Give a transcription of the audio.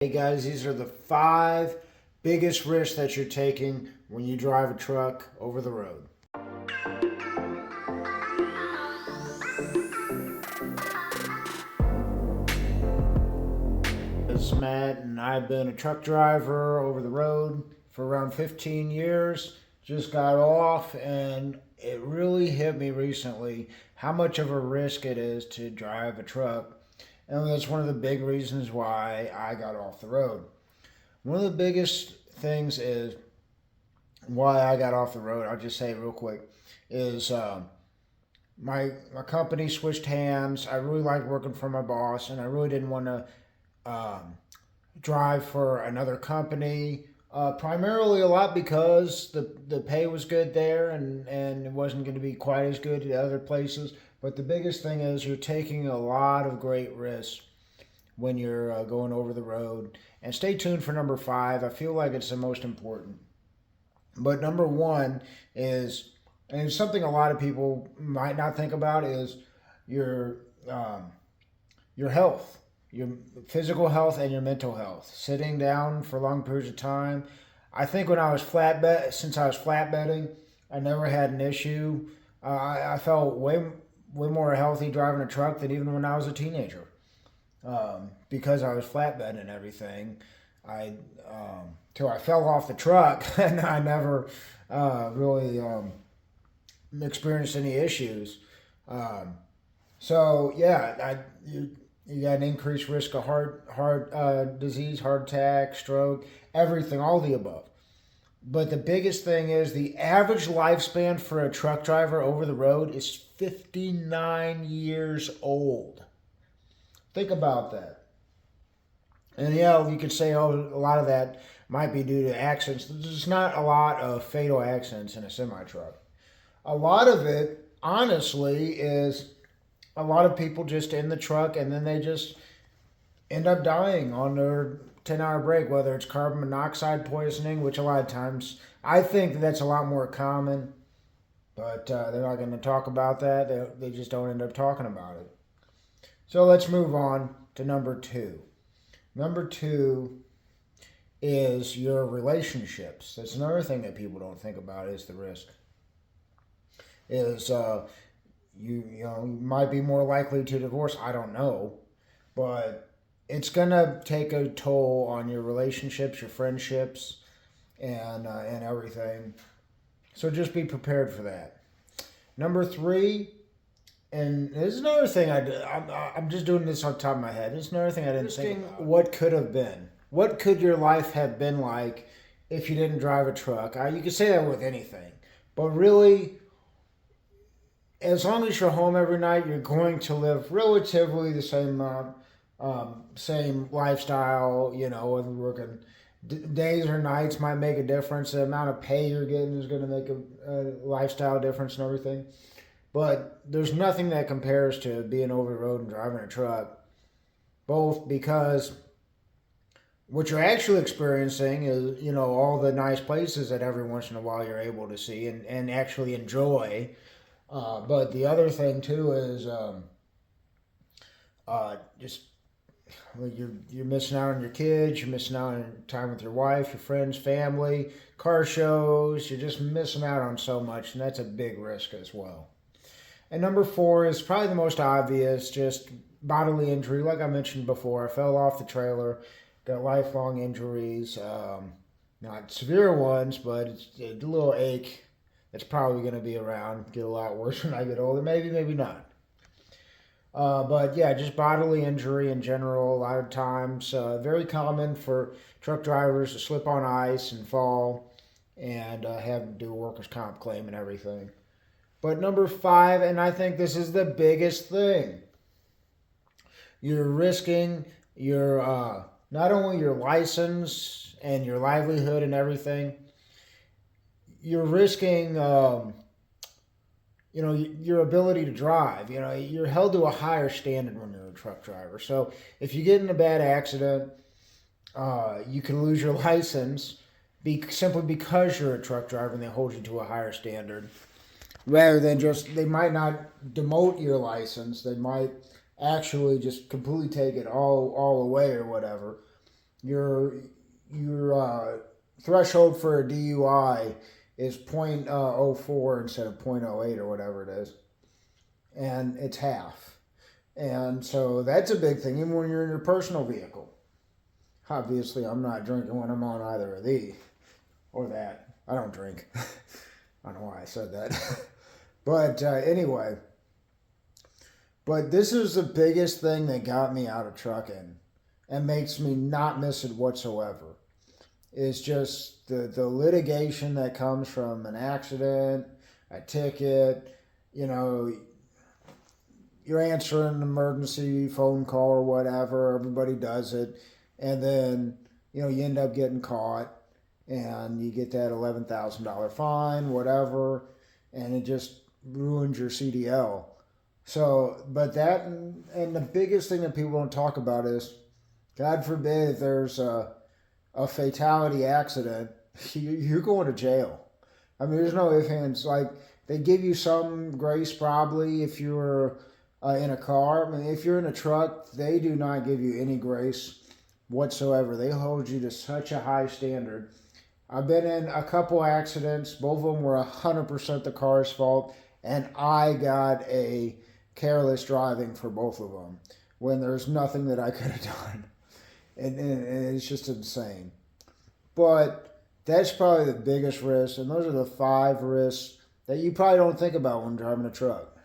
Hey guys, these are the 5 biggest risks that you're taking when you drive a truck over the road. This is Matt, and I've been a truck driver over the road for around 15 years. Just got off, and it really hit me recently how much of a risk it is to drive a truck. And that's one of the big reasons why I got off the road. One of the biggest things is why I got off the road. I'll just say it real quick. Is my company switched hands. I really liked working for my boss, and I really didn't want to drive for another company. Primarily a lot because the pay was good there, and it wasn't going to be quite as good at other places. But the biggest thing is you're taking a lot of great risks when you're going over the road. And stay tuned for number 5. I feel like it's the most important. But number 1 is, and it's something a lot of people might not think about, is your health, your physical health and your mental health. Sitting down for long periods of time. I think when I was since I was flatbedding, I never had an issue. I felt way more healthy driving a truck than even when I was a teenager. Because I was flatbed and everything. Till I fell off the truck, and I never really experienced any issues. So yeah, you got an increased risk of heart disease, heart attack, stroke, everything, all the above. But the biggest thing is the average lifespan for a truck driver over the road is 59 years old. Think about that. And yeah, you could say, oh, a lot of that might be due to accidents. There's not a lot of fatal accidents in a semi truck. A lot of it, honestly, is a lot of people just in the truck and then they just end up dying on their 10-hour break, whether it's carbon monoxide poisoning, which a lot of times I think that's a lot more common, but they're not going to talk about that. They just don't end up talking about it. So let's move on to number 2. Number 2 is your relationships. That's another thing that people don't think about is the risk. Is you might be more likely to divorce. I don't know, but it's gonna take a toll on your relationships, your friendships, and everything. So just be prepared for that. Number 3. And this is another thing I'm just doing this on top of my head. This is another thing I didn't think about. What could have been? What could your life have been like if you didn't drive a truck? You could say that with anything. But really, as long as you're home every night, you're going to live relatively the same lifestyle. Whether working days or nights might make a difference. The amount of pay you're getting is going to make a lifestyle difference and everything. But there's nothing that compares to being over the road and driving a truck. Both because what you're actually experiencing is, all the nice places that every once in a while you're able to see and actually enjoy. But the other thing too is just you're missing out on your kids, you're missing out on time with your wife, your friends, family, car shows. You're just missing out on so much, and that's a big risk as well. And number 4 is probably the most obvious, just bodily injury. Like I mentioned before, I fell off the trailer, got lifelong injuries, not severe ones, but it's a little ache that's probably going to be around, get a lot worse when I get older, maybe not. But yeah, just bodily injury in general, a lot of times, very common for truck drivers to slip on ice and fall and have to do a workers' comp claim and everything. But number 5, and I think this is the biggest thing, you're risking your not only your license and your livelihood and everything, you're risking your ability to drive. You're held to a higher standard when you're a truck driver. So if you get in a bad accident, you can lose your license simply because you're a truck driver and they hold you to a higher standard. Rather than they might not demote your license, they might actually just completely take it all away or whatever. Your threshold for a DUI is .04 instead of .08 or whatever it is, and it's half. And so that's a big thing, even when you're in your personal vehicle. Obviously, I'm not drinking when I'm on either of these or that. I don't drink. I don't know why I said that. But anyway, but this is the biggest thing that got me out of trucking and makes me not miss it whatsoever. Is just the litigation that comes from an accident, a ticket, you know, you're answering an emergency phone call or whatever, everybody does it, and then, you know, you end up getting caught and you get that $11,000 fine, whatever, and it just ruins your CDL. So, but that, and the biggest thing that people don't talk about is, God forbid, if there's a fatality accident, you're going to jail. I mean, there's no ifs, ands. Like, they give you some grace probably if you're in a car. I mean, if you're in a truck, they do not give you any grace whatsoever. They hold you to such a high standard. I've been in a couple accidents. Both of them were 100% the car's fault, and I got a careless driving for both of them when there's nothing that I could have done. And it's just insane. But that's probably the biggest risk, and those are the 5 risks that you probably don't think about when driving a truck.